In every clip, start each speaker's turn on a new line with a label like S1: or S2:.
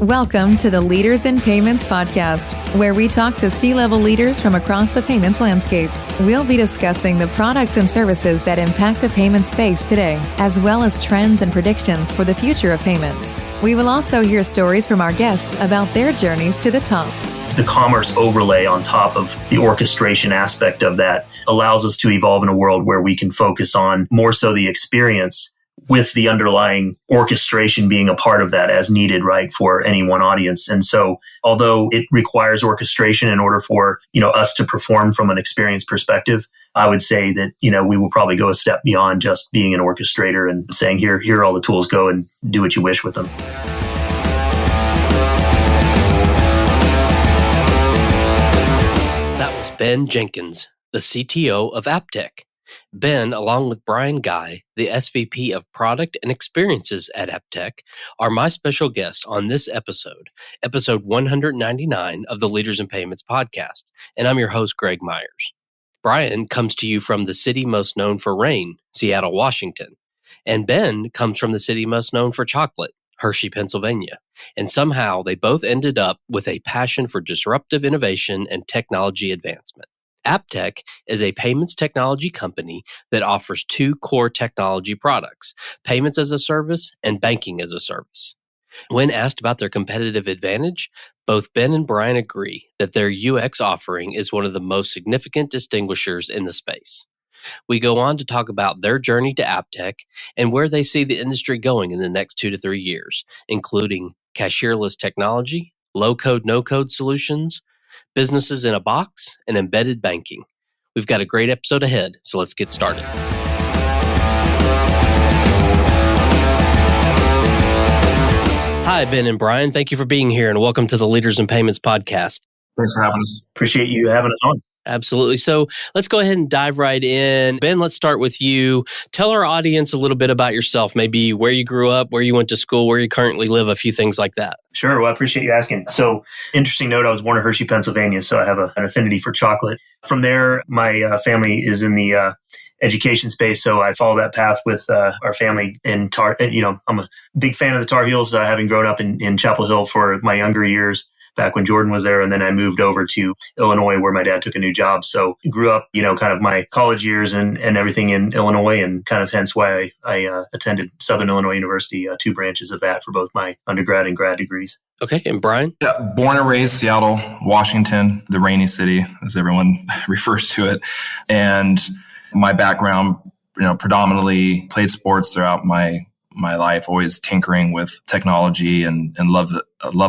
S1: Welcome to the Leaders in Payments podcast, where we talk to C-level leaders from across the payments landscape. We'll be discussing the products and services that impact the payment space today, as well as trends and predictions for the future of payments. We will also hear stories from our guests about their journeys to the top.
S2: The commerce overlay on top of the orchestration aspect of that allows us to evolve in a world where we can focus on more so the experience, with the underlying orchestration being a part of that as needed, right, for any one audience. And so, although it requires orchestration in order for, us to perform from an experience perspective, I would say that, we will probably go a step beyond just being an orchestrator and saying, here are all the tools, go and do what you wish with them.
S3: That was Ben Jenkins, the CTO of AppTech. Ben, along with Bryan, the SVP of Product and Experiences at AppTech, are my special guests on this episode 199 of the Leaders in Payments podcast, and I'm your host, Greg Myers. Bryan comes to you from the city most known for rain, Seattle, Washington, and Ben comes from the city most known for chocolate, Hershey, Pennsylvania, and somehow they both ended up with a passion for disruptive innovation and technology advancement. AppTech is a payments technology company that offers two core technology products, payments as a service and banking as a service. When asked about their competitive advantage, both Ben and Bryan agree that their UX offering is one of the most significant distinguishers in the space. We go on to talk about their journey to AppTech and where they see the industry going in the next 2 to 3 years, including cashierless technology, low-code, no-code solutions, businesses in a box, and embedded banking. We've got a great episode ahead, so let's get started. Hi, Ben and Bryan. Thank you for being here, and welcome to the Leaders in Payments podcast.
S4: Thanks for having us.
S2: Appreciate you having us on.
S3: Absolutely. So let's go ahead and dive right in. Ben, let's start with you. Tell our audience a little bit about yourself, maybe where you grew up, where you went to school, where you currently live, a few things like that.
S2: Sure. Well, I appreciate you asking. So, interesting note, I was born in Hershey, Pennsylvania, so I have an affinity for chocolate. From there, my family is in the education space, so I follow that path with our family in I'm a big fan of the Tar Heels, having grown up in Chapel Hill for my younger years, back when Jordan was there. And then I moved over to Illinois where my dad took a new job. So grew up, kind of my college years and everything in Illinois, and kind of hence why I attended Southern Illinois University, 2 branches of that for both my undergrad and grad degrees.
S3: Okay. And Bryan?
S4: Yeah, born and raised Seattle, Washington, the rainy city, as everyone refers to it. And my background, predominantly played sports throughout my life, always tinkering with technology and love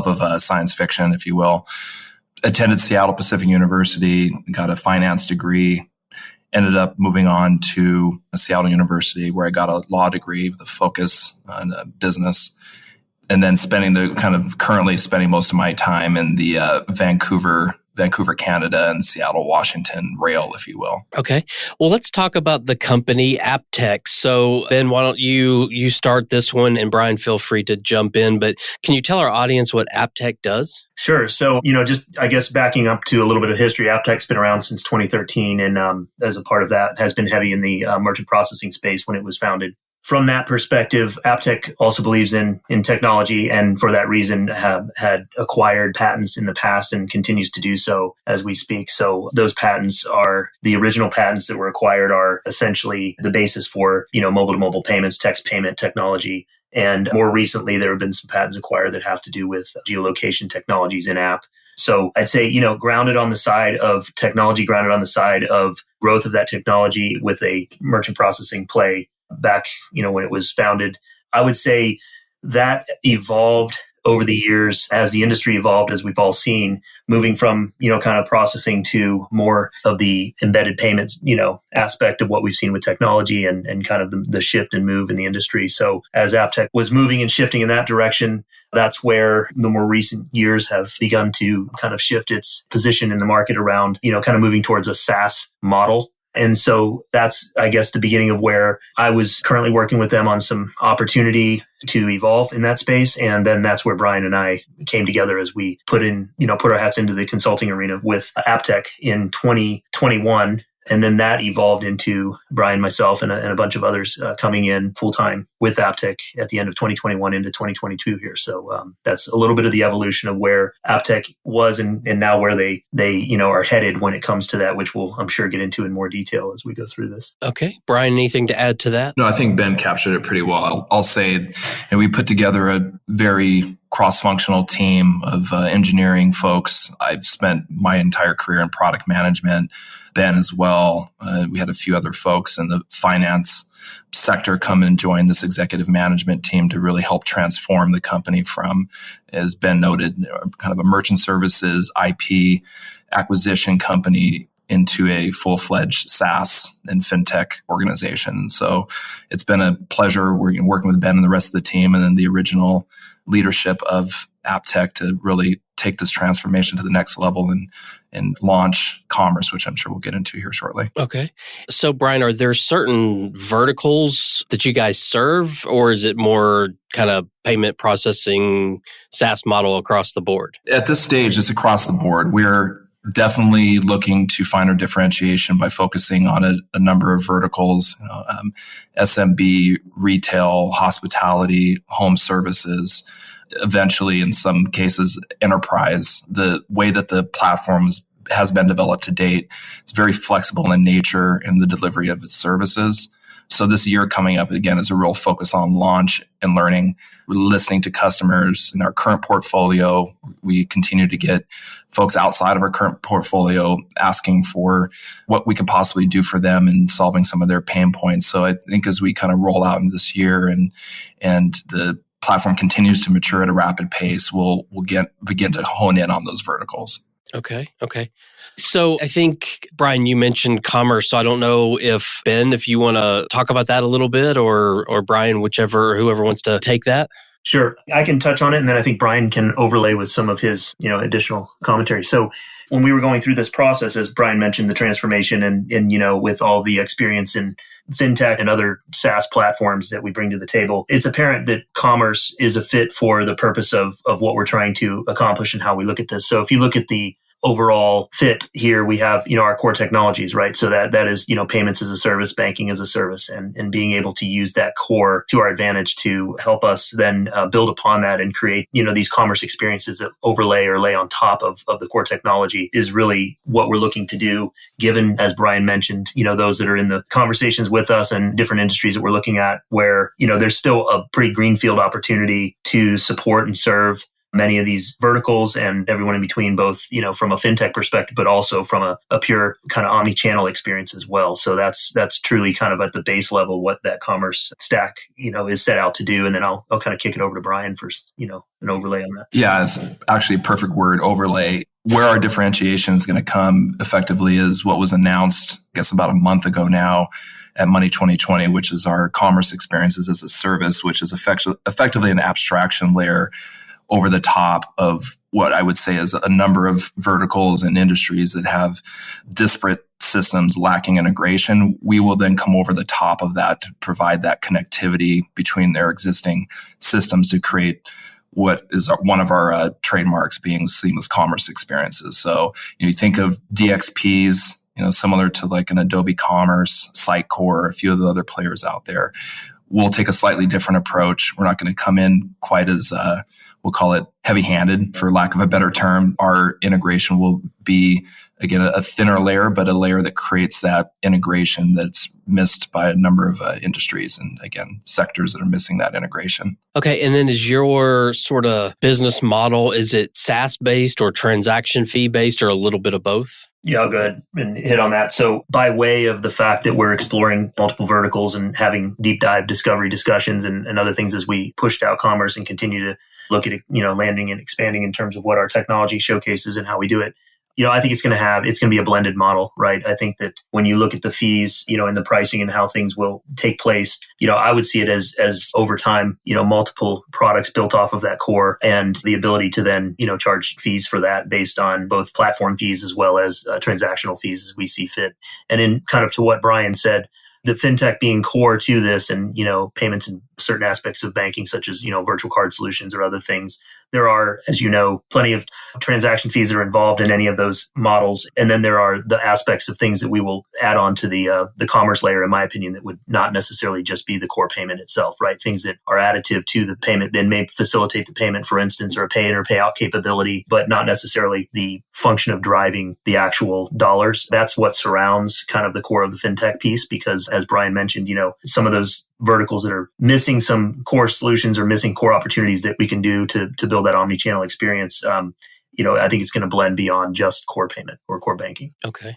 S4: of science fiction, if you will. Attended Seattle Pacific University, got a finance degree, ended up moving on to Seattle University where I got a law degree with a focus on business, and then currently spending most of my time in the Vancouver, Canada, and Seattle, Washington rail, if you will.
S3: Okay. Well, let's talk about the company AppTech. So, Ben, why don't you start this one, and Bryan, feel free to jump in. But can you tell our audience what AppTech does?
S2: Sure. So, just, I guess, backing up to a little bit of history, AppTech's been around since 2013, and as a part of that, has been heavy in the merchant processing space when it was founded. From that perspective, AppTech also believes in technology, and for that reason had acquired patents in the past and continues to do so as we speak. So those patents are the original patents that were acquired are essentially the basis for, mobile-to-mobile payments, text payment technology. And more recently, there have been some patents acquired that have to do with geolocation technologies in app. So I'd say, grounded on the side of technology, grounded on the side of growth of that technology with a merchant processing play back, when it was founded. I would say that evolved over the years as the industry evolved, as we've all seen, moving from, kind of processing to more of the embedded payments, aspect of what we've seen with technology and kind of the shift and move in the industry. So as AppTech was moving and shifting in that direction, that's where the more recent years have begun to kind of shift its position in the market around, kind of moving towards a SaaS model. And so that's, I guess, the beginning of where I was currently working with them on some opportunity to evolve in that space. And then that's where Bryan and I came together as we put our hats into the consulting arena with AppTech in 2021. And then that evolved into Bryan, myself, and a bunch of others coming in full time with AppTech at the end of 2021 into 2022 here. So that's a little bit of the evolution of where AppTech was and now where they are headed when it comes to that, which we'll, I'm sure, get into in more detail as we go through this.
S3: Okay. Bryan, anything to add to that?
S4: No, I think Ben captured it pretty well. I'll say, and we put together a very cross-functional team of engineering folks. I've spent my entire career in product management, Ben as well. We had a few other folks in the finance sector come and join this executive management team to really help transform the company from, as Ben noted, kind of a merchant services IP acquisition company into a full-fledged SaaS and fintech organization. So it's been a pleasure working with Ben and the rest of the team and then the original leadership of AppTech to really take this transformation to the next level and launch commerce, which I'm sure we'll get into here shortly.
S3: Okay. So, Bryan, are there certain verticals that you guys serve, or is it more kind of payment processing SaaS model across the board?
S4: At this stage, it's across the board. We're definitely looking to find our differentiation by focusing on a number of verticals, SMB, retail, hospitality, home services, eventually in some cases enterprise. The way that the platform has been developed to date is very flexible in nature in the delivery of its services. So this year coming up, again, is a real focus on launch and learning. We're listening to customers in our current portfolio. We continue to get folks outside of our current portfolio asking for what we can possibly do for them and solving some of their pain points. So I think as we kind of roll out in this year and the platform continues to mature at a rapid pace, we'll begin to hone in on those verticals. Okay.
S3: So I think, Bryan, you mentioned commerce. So I don't know if you want to talk about that a little bit or Bryan, whoever wants to take that.
S2: Sure. I can touch on it, and then I think Bryan can overlay with some of his, additional commentary. So when we were going through this process, as Bryan mentioned, the transformation and with all the experience in fintech and other SaaS platforms that we bring to the table, it's apparent that commerce is a fit for the purpose of what we're trying to accomplish and how we look at this. So if you look at the overall fit here, we have, our core technologies, right? So that is, payments as a service, banking as a service, and being able to use that core to our advantage to help us then build upon that and create, these commerce experiences that overlay or lay on top of the core technology is really what we're looking to do, given, as Bryan mentioned, those that are in the conversations with us and different industries that we're looking at where, there's still a pretty greenfield opportunity to support and serve many of these verticals and everyone in between, both, from a fintech perspective, but also from a pure kind of omni-channel experience as well. So that's truly kind of at the base level what that commerce stack, is set out to do. And then I'll kind of kick it over to Bryan for, an overlay on that.
S4: Yeah, it's actually a perfect word, overlay. Where our differentiation is going to come effectively is what was announced, I guess, about a month ago now at Money 2020, which is our commerce experiences as a service, which is effectively an abstraction layer over the top of what I would say is a number of verticals and industries that have disparate systems lacking integration. We will then come over the top of that to provide that connectivity between their existing systems to create what is one of our trademarks being seamless commerce experiences. So you think of DXPs, similar to like an Adobe Commerce, Sitecore, a few of the other players out there. We'll take a slightly different approach. We're not going to come in quite as we'll call it heavy-handed, for lack of a better term. Our integration will be, again, a thinner layer, but a layer that creates that integration that's missed by a number of industries and, again, sectors that are missing that integration.
S3: Okay. And then is your sort of business model, is it SaaS-based or transaction fee-based or a little bit of both?
S2: Yeah, I'll go ahead and hit on that. So by way of the fact that we're exploring multiple verticals and having deep dive discovery discussions and other things as we pushed out commerce and continue to look at it, landing and expanding in terms of what our technology showcases and how we do it. I think it's going to be a blended model, right? I think that when you look at the fees, and the pricing and how things will take place, I would see it as over time, multiple products built off of that core and the ability to then, charge fees for that based on both platform fees as well as transactional fees as we see fit. And in kind of to what Bryan said, the fintech being core to this and, payments and certain aspects of banking, such as, virtual card solutions or other things. There are, as you know, plenty of transaction fees that are involved in any of those models. And then there are the aspects of things that we will add on to the commerce layer, in my opinion, that would not necessarily just be the core payment itself, right? Things that are additive to the payment and may facilitate the payment, for instance, or a pay in or pay out capability, but not necessarily the function of driving the actual dollars. That's what surrounds kind of the core of the fintech piece, because as Bryan mentioned, some of those verticals that are missing some core solutions or missing core opportunities that we can do to build that omni-channel experience. I think it's going to blend beyond just core payment or core banking.
S3: Okay.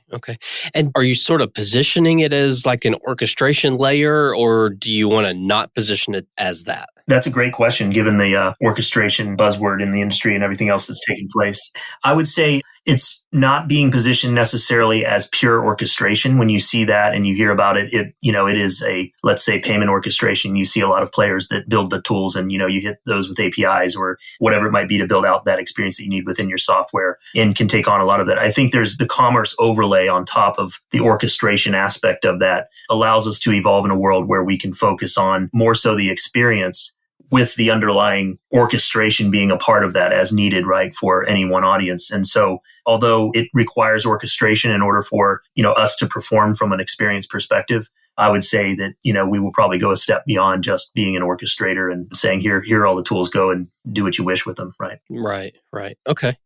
S3: And are you sort of positioning it as like an orchestration layer, or do you want to not position it as that?
S2: That's a great question, given the orchestration buzzword in the industry and everything else that's taking place. I would say it's not being positioned necessarily as pure orchestration. When you see that and you hear about it, it is a, let's say, payment orchestration. You see a lot of players that build the tools and, you hit those with APIs or whatever it might be to build out that experience that you need within your software, and can take on a lot of that. I think there's the commerce overlay on top of the orchestration aspect of that allows us to evolve in a world where we can focus on more so the experience, with the underlying orchestration being a part of that as needed, right, for any one audience. And so although it requires orchestration in order for, us to perform from an experience perspective, I would say that, we will probably go a step beyond just being an orchestrator and saying, here are all the tools, go and do what you wish with them, right?
S3: Right. Okay.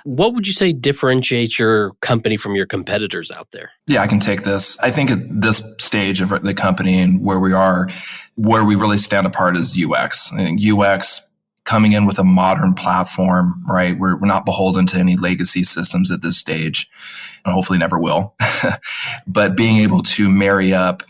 S3: What would you say differentiates your company from your competitors out there?
S4: Yeah, I can take this. I think at this stage of the company and where we are, where we really stand apart is UX. I think UX coming in with a modern platform, right? We're not beholden to any legacy systems at this stage, and hopefully never will. But being able to marry up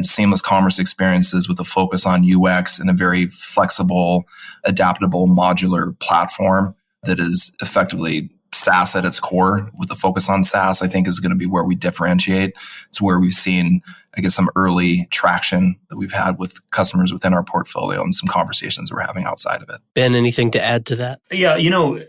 S4: seamless commerce experiences with a focus on UX and a very flexible, adaptable, modular platform that is effectively SaaS at its core with a focus on SaaS, I think is going to be where we differentiate. It's where we've seen, some early traction that we've had with customers within our portfolio and some conversations we're having outside of it.
S3: Ben, anything to add to that?
S2: Yeah,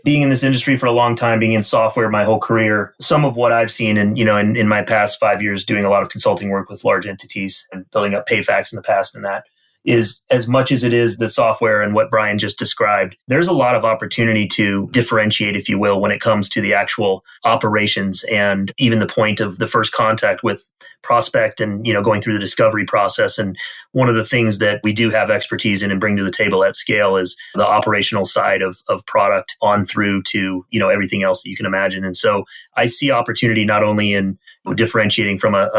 S2: being in this industry for a long time, being in software my whole career, some of what I've seen in my past 5 years doing a lot of consulting work with large entities and building up PayFacs in the past and that, is as much as it is the software and what Bryan just described, there's a lot of opportunity to differentiate, if you will, when it comes to the actual operations and even the point of the first contact with prospect and, going through the discovery process. And one of the things that we do have expertise in and bring to the table at scale is the operational side of product on through to, everything else that you can imagine. And so I see opportunity not only in differentiating from a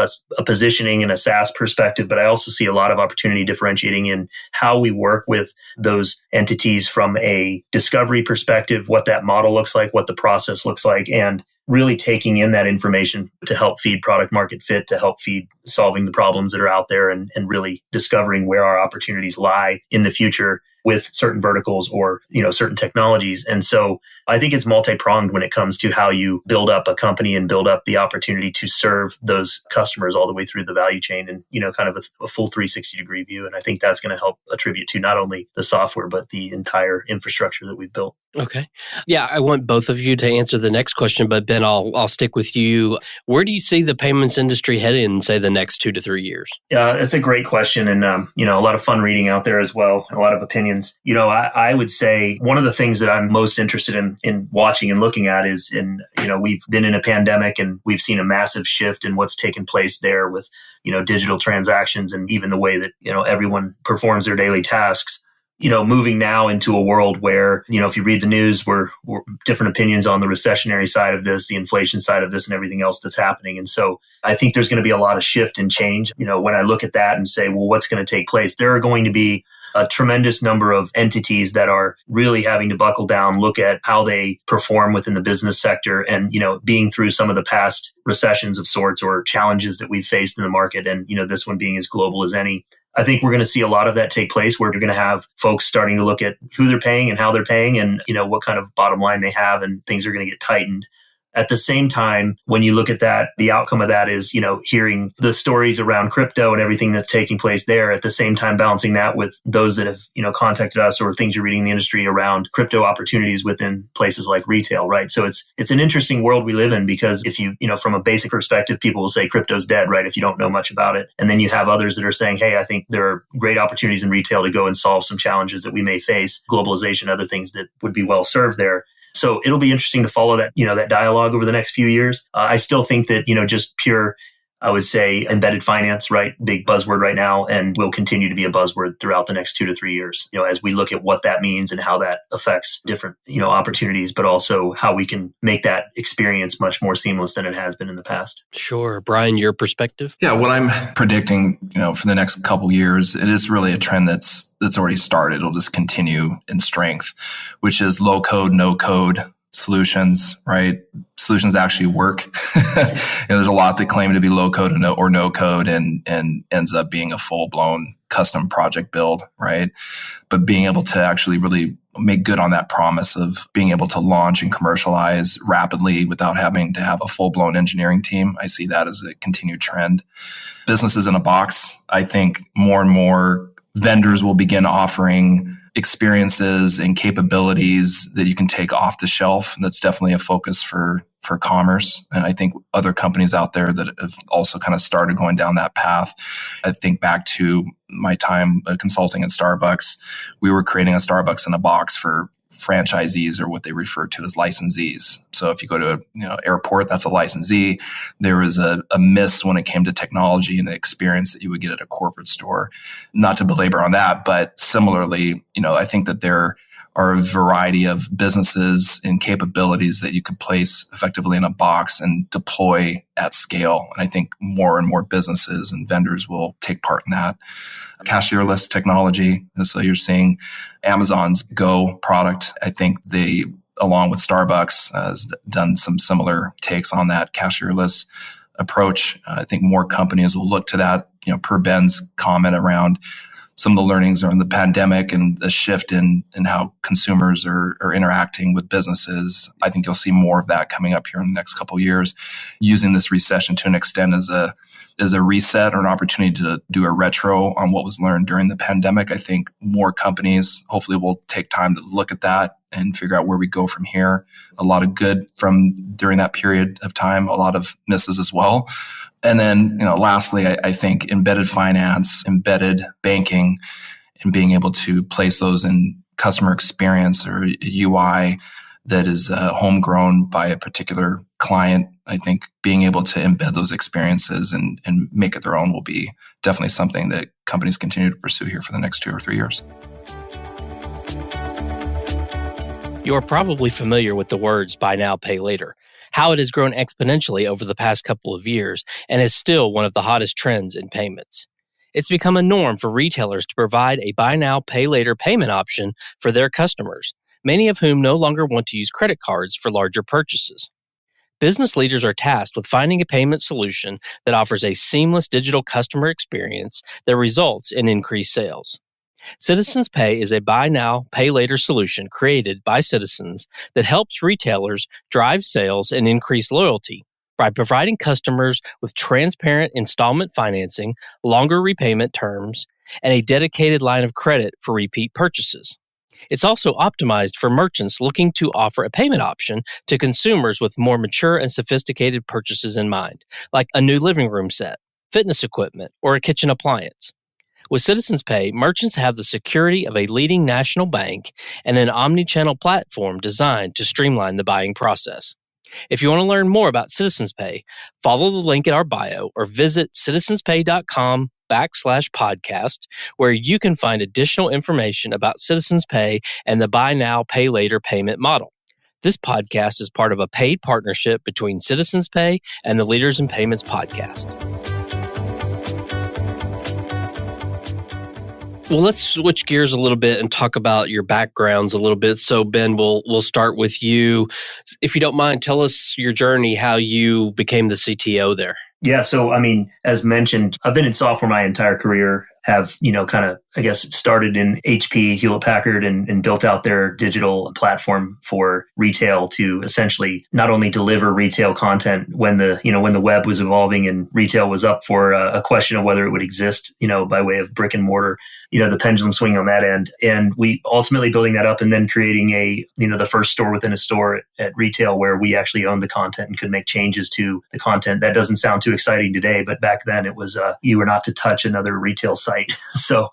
S2: positioning and a SaaS perspective, but I also see a lot of opportunity differentiating in how we work with those entities from a discovery perspective, what that model looks like, what the process looks like, and really taking in that information to help feed product market fit, to help feed solving the problems that are out there and really discovering where our opportunities lie in the future with certain verticals or, certain technologies. And so I think it's multi-pronged when it comes to how you build up a company and build up the opportunity to serve those customers all the way through the value chain and, kind of a full 360-degree view. And I think that's going to help attribute to not only the software, but the entire infrastructure that we've built.
S3: Okay. Yeah, I want both of you to answer the next question, but Ben, I'll stick with you. Where do you see the payments industry headed in, say, the next 2 to 3 years?
S2: Yeah, it's a great question. And, a lot of fun reading out there as well, a lot of opinions. I would say one of the things that I'm most interested in watching and looking at is we've been in a pandemic and we've seen a massive shift in what's taken place there with, digital transactions and even the way that, everyone performs their daily tasks. Moving now into a world where, if you read the news, we're different opinions on the recessionary side of this, the inflation side of this, and everything else that's happening. And so I think there's going to be a lot of shift and change. When I look at that and say, well, what's going to take place? There are going to be a tremendous number of entities that are really having to buckle down, look at how they perform within the business sector and, being through some of the past recessions of sorts or challenges that we've faced in the market. And, this one being as global as any. I think we're going to see a lot of that take place where you're going to have folks starting to look at who they're paying and how they're paying and, what kind of bottom line they have and things are going to get tightened. At the same time, when you look at that, the outcome of that is, hearing the stories around crypto and everything that's taking place there, at the same time balancing that with those that have, contacted us or things you're reading in the industry around crypto opportunities within places like retail, right? So it's an interesting world we live in, because if you, from a basic perspective, people will say crypto's dead, right? If you don't know much about it. And then you have others that are saying, hey, I think there are great opportunities in retail to go and solve some challenges that we may face, globalization, other things that would be well served there. So it'll be interesting to follow that, that dialogue over the next few years. I still think that, just pure, I would say, embedded finance, right? Big buzzword right now, and will continue to be a buzzword throughout the next 2 to 3 years, as we look at what that means and how that affects different, opportunities, but also how we can make that experience much more seamless than it has been in the past.
S3: Sure. Bryan, your perspective?
S4: Yeah, what I'm predicting, for the next couple years, it is really a trend that's already started. It'll just continue in strength, which is low code, no code solutions, right? Solutions actually work. There's a lot that claim to be low code or no code and ends up being a full blown custom project build, right? But being able to actually really make good on that promise of being able to launch and commercialize rapidly without having to have a full blown engineering team, I see that as a continued trend. Businesses in a box, I think more and more vendors will begin offering experiences and capabilities that you can take off the shelf. That's definitely a focus for commerce. And I think other companies out there that have also kind of started going down that path. I think back to my time consulting at Starbucks, we were creating a Starbucks in a box for franchisees, or what they refer to as licensees. So if you go to airport, that's a licensee. There was a miss when it came to technology and the experience that you would get at a corporate store. Not to belabor on that, but similarly, I think that there are a variety of businesses and capabilities that you could place effectively in a box and deploy at scale. And I think more and more businesses and vendors will take part in that. Cashierless technology. And so you're seeing Amazon's Go product. I think they, along with Starbucks, has done some similar takes on that cashierless approach. I think more companies will look to that, per Ben's comment around some of the learnings around the pandemic and the shift in how consumers are interacting with businesses. I think you'll see more of that coming up here in the next couple of years, using this recession to an extent as a reset or an opportunity to do a retro on what was learned during the pandemic. I think more companies hopefully will take time to look at that and figure out where we go from here. A lot of good from during that period of time, a lot of misses as well. And then, lastly, I think embedded finance, embedded banking, and being able to place those in customer experience or UI that is homegrown by a particular client. I think being able to embed those experiences and make it their own will be definitely something that companies continue to pursue here for the next 2 or 3 years.
S3: You are probably familiar with the words buy now, pay later, how it has grown exponentially over the past couple of years and is still one of the hottest trends in payments. It's become a norm for retailers to provide a buy now, pay later payment option for their customers, many of whom no longer want to use credit cards for larger purchases. Business leaders are tasked with finding a payment solution that offers a seamless digital customer experience that results in increased sales. Citizens Pay is a buy now, pay later solution created by citizens that helps retailers drive sales and increase loyalty by providing customers with transparent installment financing, longer repayment terms, and a dedicated line of credit for repeat purchases. It's also optimized for merchants looking to offer a payment option to consumers with more mature and sophisticated purchases in mind, like a new living room set, fitness equipment, or a kitchen appliance. With Citizens Pay, merchants have the security of a leading national bank and an omni-channel platform designed to streamline the buying process. If you want to learn more about Citizens Pay, follow the link in our bio or visit citizenspay.com/podcast, where you can find additional information about Citizens Pay and the buy now, pay later payment model. This podcast is part of a paid partnership between Citizens Pay and the Leaders in Payments podcast. Well, let's switch gears a little bit and talk about your backgrounds a little bit. So, Ben, we'll start with you. If you don't mind, tell us your journey, how you became the CTO there.
S2: Yeah. So, as mentioned, I've been in software my entire career. have, kind of, I guess, started in HP, Hewlett Packard, and built out their digital platform for retail to essentially not only deliver retail content when the web was evolving and retail was up for a question of whether it would exist, by way of brick and mortar, the pendulum swinging on that end. And we ultimately building that up and then creating the first store within a store at retail where we actually owned the content and could make changes to the content. That doesn't sound too exciting today, but back then it was, you were not to touch another retail site. So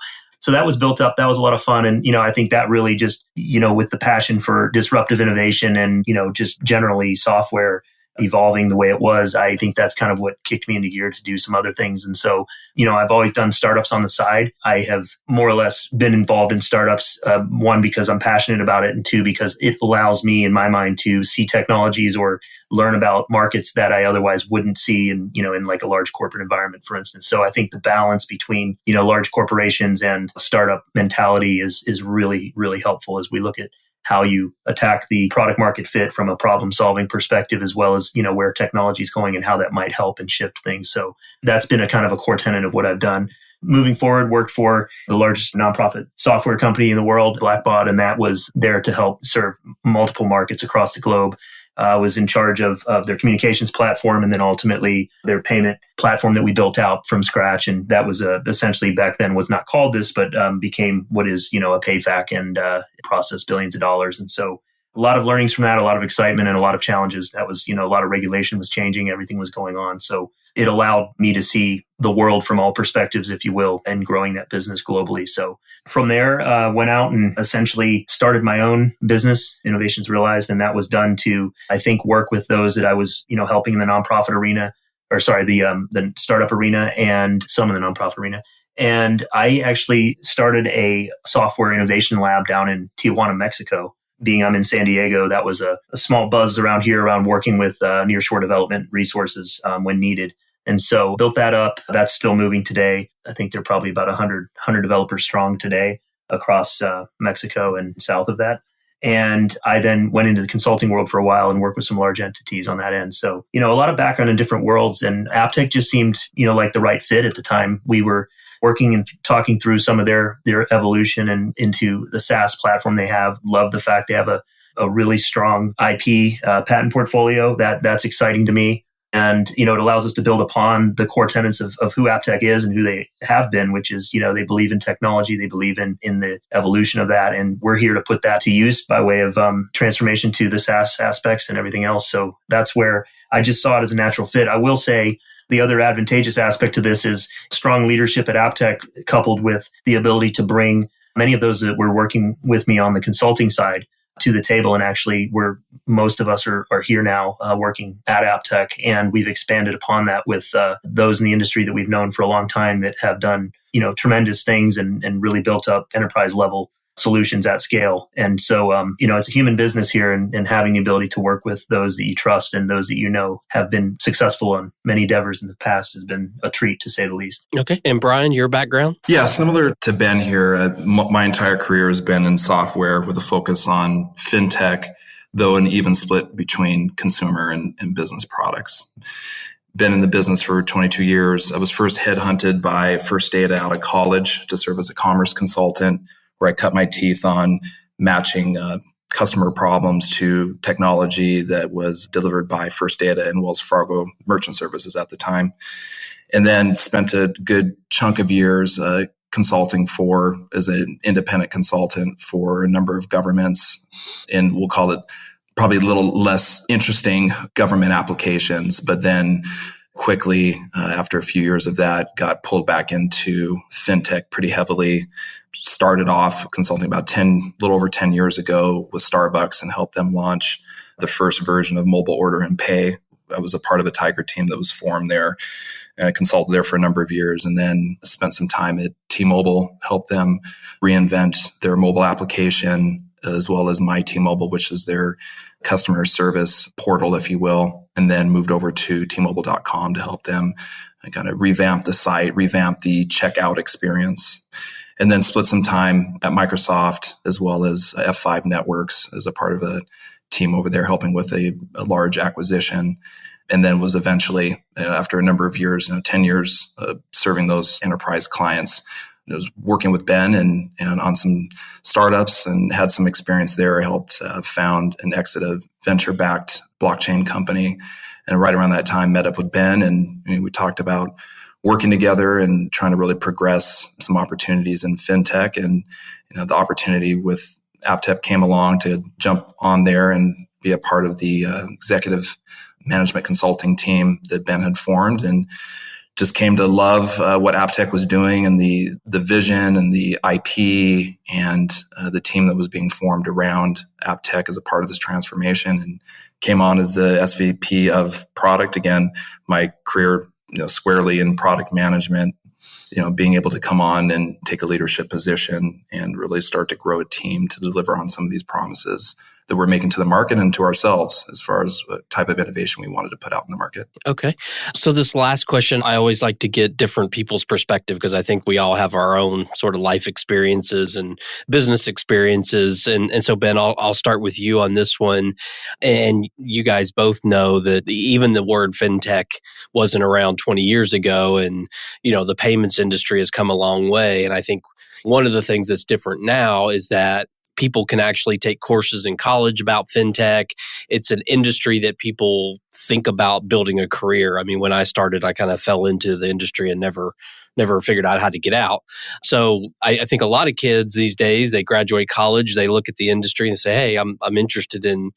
S2: that was built up. That was a lot of fun. And, I think that really just, with the passion for disruptive innovation and, just generally software evolving the way it was, I think that's kind of what kicked me into gear to do some other things. And so, I've always done startups on the side. I have more or less been involved in startups, one, because I'm passionate about it, and two, because it allows me in my mind to see technologies or learn about markets that I otherwise wouldn't see in like a large corporate environment, for instance. So I think the balance between, large corporations and startup mentality is really, really helpful as we look at how you attack the product market fit from a problem solving perspective, as well as, where technology is going and how that might help and shift things. So that's been a kind of a core tenet of what I've done. Moving forward, worked for the largest nonprofit software company in the world, Blackbaud, and that was there to help serve multiple markets across the globe. Was in charge of their communications platform and then ultimately their payment platform that we built out from scratch. And that was essentially back then was not called this, but became what is, a PayFac and processed billions of dollars. And so a lot of learnings from that, a lot of excitement and a lot of challenges. That was, a lot of regulation was changing. Everything was going on. So it allowed me to see the world from all perspectives, if you will, and growing that business globally. So from there, went out and essentially started my own business, Innovations Realized, and that was done to, I think, work with those that I was, helping in the nonprofit arena, the startup arena and some in the nonprofit arena. And I actually started a software innovation lab down in Tijuana, Mexico. Being I'm in San Diego, that was a small buzz around here around working with nearshore development resources when needed. And so built that up. That's still moving today. I think they're probably about 100 developers strong today across Mexico and south of that. And I then went into the consulting world for a while and worked with some large entities on that end. So, a lot of background in different worlds, and AppTech just seemed, like the right fit at the time. We were working and talking through some of their evolution and into the SaaS platform they have. Love the fact they have a really strong IP patent portfolio. That's exciting to me. And, it allows us to build upon the core tenets of who AppTech is and who they have been, which is, they believe in technology. They believe in the evolution of that. And we're here to put that to use by way of transformation to the SaaS aspects and everything else. So that's where I just saw it as a natural fit. I will say the other advantageous aspect to this is strong leadership at AppTech coupled with the ability to bring many of those that were working with me on the consulting side to the table. And actually, most of us are here now working at AppTech, and we've expanded upon that with those in the industry that we've known for a long time that have done tremendous things and really built up enterprise level solutions at scale. And so it's a human business here, and having the ability to work with those that you trust and those that have been successful on many endeavors in the past has been a treat, to say the least.
S3: Okay. And Bryan, your background?
S4: Yeah, similar to Ben here, my entire career has been in software with a focus on fintech, though an even split between consumer and business products. Been in the business for 22 years. I was first headhunted by First Data out of college to serve as a commerce consultant, where I cut my teeth on matching customer problems to technology that was delivered by First Data and Wells Fargo Merchant Services at the time. And then spent a good chunk of years consulting as an independent consultant for a number of governments. And we'll call it probably a little less interesting government applications, but then quickly, after a few years of that, got pulled back into fintech pretty heavily. Started off consulting about a little over 10 years ago with Starbucks and helped them launch the first version of mobile order and pay. I was a part of a Tiger team that was formed there, and I consulted there for a number of years, and then spent some time at T-Mobile, helped them reinvent their mobile application, as well as My T-Mobile, which is their customer service portal, if you will, and then moved over to T-Mobile.com to help them kind of revamp the site, revamp the checkout experience, and then split some time at Microsoft as well as F5 Networks as a part of a team over there helping with a large acquisition. And then was eventually, after a number of years, 10 years serving those enterprise clients, was working with Ben and on some startups and had some experience there. I helped found and exit a venture-backed blockchain company. And right around that time, met up with Ben, and we talked about working together and trying to really progress some opportunities in fintech. And the opportunity with AppTech came along to jump on there and be a part of the executive management consulting team that Ben had formed, and just came to love what AppTech was doing and the vision and the IP and the team that was being formed around AppTech as a part of this transformation, and came on as the SVP of product. Again, my career squarely in product management, being able to come on and take a leadership position and really start to grow a team to deliver on some of these promises that we're making to the market and to ourselves as far as what type of innovation we wanted to put out in the market.
S3: Okay. So this last question, I always like to get different people's perspective because I think we all have our own sort of life experiences and business experiences. And so, Ben, I'll start with you on this one. And you guys both know that even the word fintech wasn't around 20 years ago. And, the payments industry has come a long way. And I think one of the things that's different now is that people can actually take courses in college about fintech. It's an industry that people think about building a career. I mean, when I started, I kind of fell into the industry and never figured out how to get out. So I think a lot of kids these days, they graduate college, they look at the industry and say, hey, I'm interested in,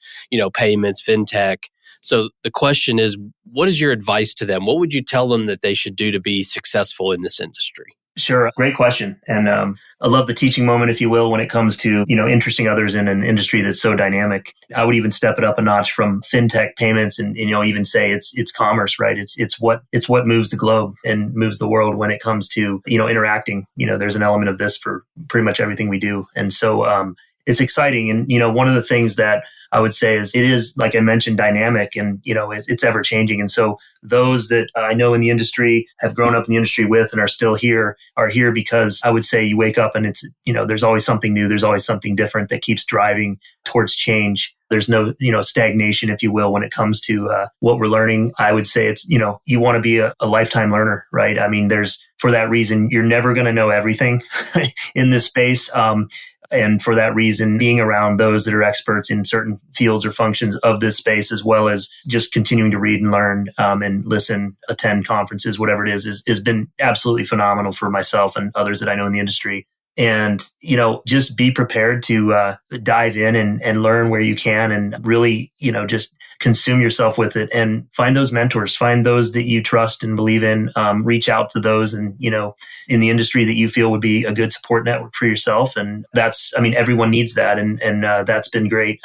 S3: payments, fintech. So the question is, what is your advice to them? What would you tell them that they should do to be successful in this industry?
S2: Sure. Great question. And I love the teaching moment, if you will, when it comes to, interesting others in an industry that's so dynamic. I would even step it up a notch from fintech payments and even say it's commerce, right? It's what moves the globe and moves the world when it comes to, interacting. There's an element of this for pretty much everything we do. And so it's exciting. And, one of the things that I would say is it is, like I mentioned, dynamic and, it's ever changing. And so those that I know in the industry, have grown up in the industry with and are still here, are here because I would say you wake up and it's, there's always something new. There's always something different that keeps driving towards change. There's no, stagnation, if you will, when it comes to what we're learning. I would say it's, you want to be a lifetime learner, right? I mean, for that reason, you're never going to know everything in this space. And for that reason, being around those that are experts in certain fields or functions of this space, as well as just continuing to read and learn and listen, attend conferences, whatever it is has been absolutely phenomenal for myself and others that I know in the industry. And, just be prepared to dive in and learn where you can and really, just consume yourself with it and find those mentors, find those that you trust and believe in, reach out to those and, in the industry that you feel would be a good support network for yourself. And everyone needs that. And that's been great.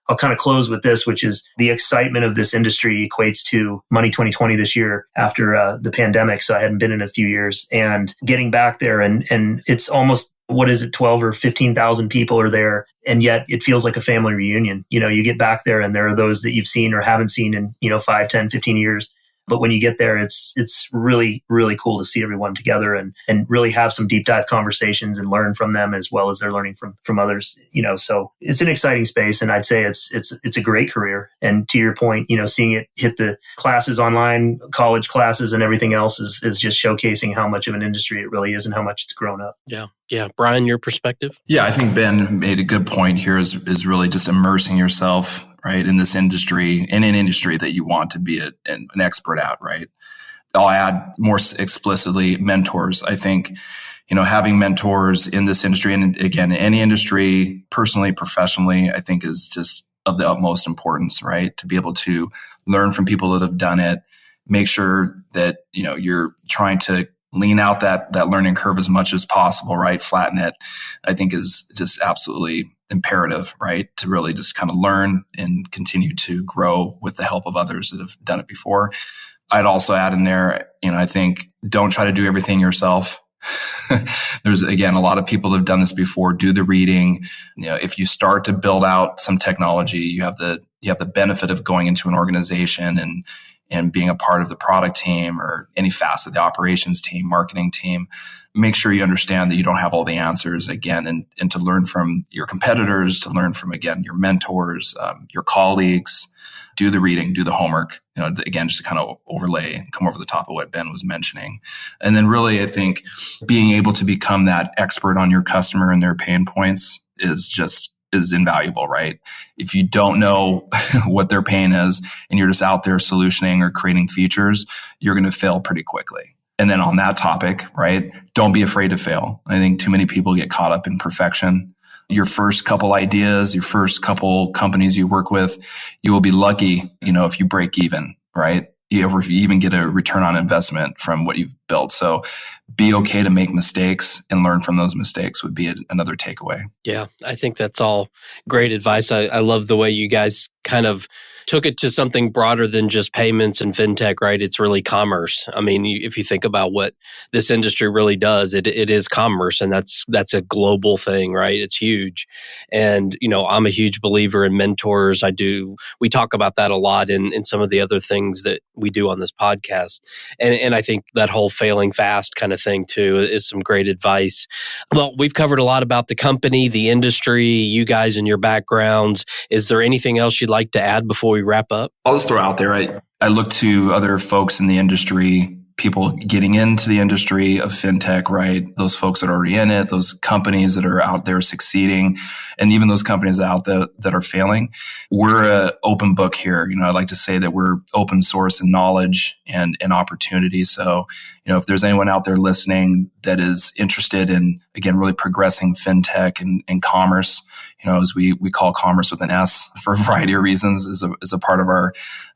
S2: I'll kind of close with this, which is the excitement of this industry equates to Money 2020 this year after the pandemic. So I hadn't been in a few years and getting back there and it's almost, 12 or 15,000 people are there. And yet it feels like a family reunion. You get back there and there are those that you've seen or haven't seen in, 5, 10, 15 years. But when you get there, it's really, really cool to see everyone together and really have some deep dive conversations and learn from them as well as they're learning from others, so it's an exciting space. And I'd say it's a great career. And to your point, seeing it hit the classes online, college classes and everything else is just showcasing how much of an industry it really is and how much it's grown up.
S3: Yeah. Yeah. Bryan, your perspective?
S4: Yeah, I think Ben made a good point here is really just immersing yourself, right, in this industry, in an industry that you want to be an expert at, right? I'll add more explicitly mentors. I think, having mentors in this industry, and again, any industry, personally, professionally, I think is just of the utmost importance, right? To be able to learn from people that have done it, make sure that, you're trying to lean out that learning curve as much as possible, right? Flatten it, I think is just absolutely imperative, right? To really just kind of learn and continue to grow with the help of others that have done it before. I'd also add in there, I think don't try to do everything yourself. There's, again, a lot of people that have done this before. Do the reading. If you start to build out some technology, you have the benefit of going into an organization and being a part of the product team or any facet of the operations team, marketing team. Make sure you understand that you don't have all the answers, again, and to learn from your competitors, to learn from, again, your mentors, your colleagues, do the reading, do the homework, again, just to kind of overlay and come over the top of what Ben was mentioning. And then really, I think being able to become that expert on your customer and their pain points is invaluable, right? If you don't know what their pain is and you're just out there solutioning or creating features, you're going to fail pretty quickly. And then on that topic, right, don't be afraid to fail. I think too many people get caught up in perfection. Your first couple ideas, your first couple companies you work with, you will be lucky, if you break even, right? If you even get a return on investment from what you've built. So be okay to make mistakes and learn from those mistakes would be another takeaway.
S3: Yeah, I think that's all great advice. I love the way you guys kind of took it to something broader than just payments and fintech, right? It's really commerce. I mean, if you think about what this industry really does, it is commerce, and that's a global thing, right? It's huge. And, I'm a huge believer in mentors. We talk about that a lot in some of the other things that we do on this podcast. And I think that whole failing fast kind of thing too is some great advice. Well, we've covered a lot about the company, the industry, you guys and your backgrounds. Is there anything else you'd like to add before we wrap up?
S4: I'll just throw out there, I look to other folks in the industry, people getting into the industry of fintech, right? Those folks that are already in it, those companies that are out there succeeding, and even those companies out there that are failing. We're an open book here. I'd like to say that we're open source in knowledge and opportunity. So, if there's anyone out there listening that is interested in, again, really progressing fintech and commerce, as we call commerce with an S for a variety of reasons, is a part of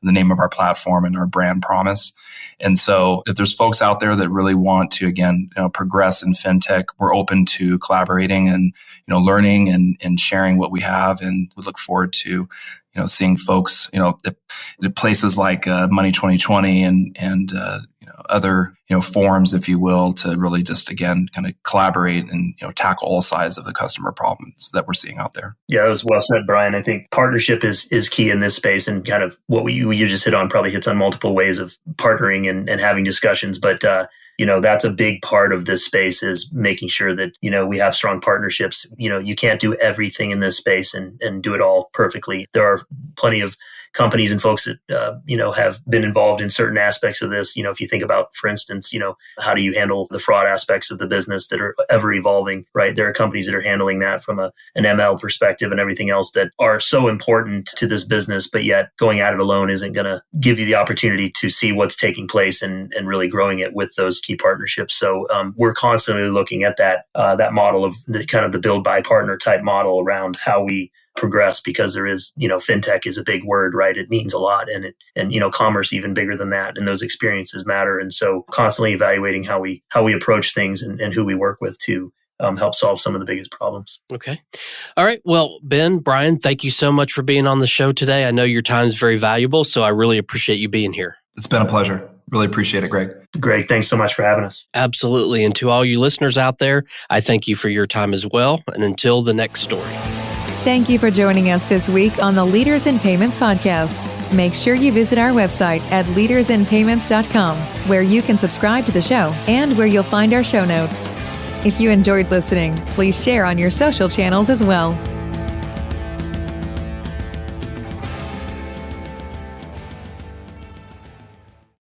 S4: the name of our platform and our brand promise. And so if there's folks out there that really want to, again, progress in fintech, we're open to collaborating and, learning and sharing what we have. And we look forward to, seeing folks, at places like Money 2020 and other, forums, if you will, to really just, again, kind of collaborate and, tackle all sides of the customer problems that we're seeing out there.
S2: Yeah, that was well said, Bryan. I think partnership is key in this space, and kind of what you just hit on probably hits on multiple ways of partnering and having discussions. But, that's a big part of this space, is making sure that, we have strong partnerships. You can't do everything in this space and do it all perfectly. There are plenty of companies and folks that, have been involved in certain aspects of this. If you think about, for instance, how do you handle the fraud aspects of the business that are ever evolving, right? There are companies that are handling that from an ML perspective and everything else that are so important to this business, but yet going at it alone isn't going to give you the opportunity to see what's taking place and really growing it with those key partnerships. So we're constantly looking at that model of the kind of the build by partner type model around how we progress, because there is, fintech is a big word, right? It means a lot, and commerce even bigger than that, and those experiences matter. And so constantly evaluating how we approach things and who we work with to help solve some of the biggest problems.
S3: Okay. All right. Well, Ben, Bryan, thank you so much for being on the show today. I know your time is very valuable, so I really appreciate you being here.
S4: It's been a pleasure. Really appreciate it, Greg.
S2: Greg, thanks so much for having us.
S3: Absolutely. And to all you listeners out there, I thank you for your time as well. And until the next story.
S1: Thank you for joining us this week on the Leaders in Payments podcast. Make sure you visit our website at leadersinpayments.com, where you can subscribe to the show and where you'll find our show notes. If you enjoyed listening, please share on your social channels as well.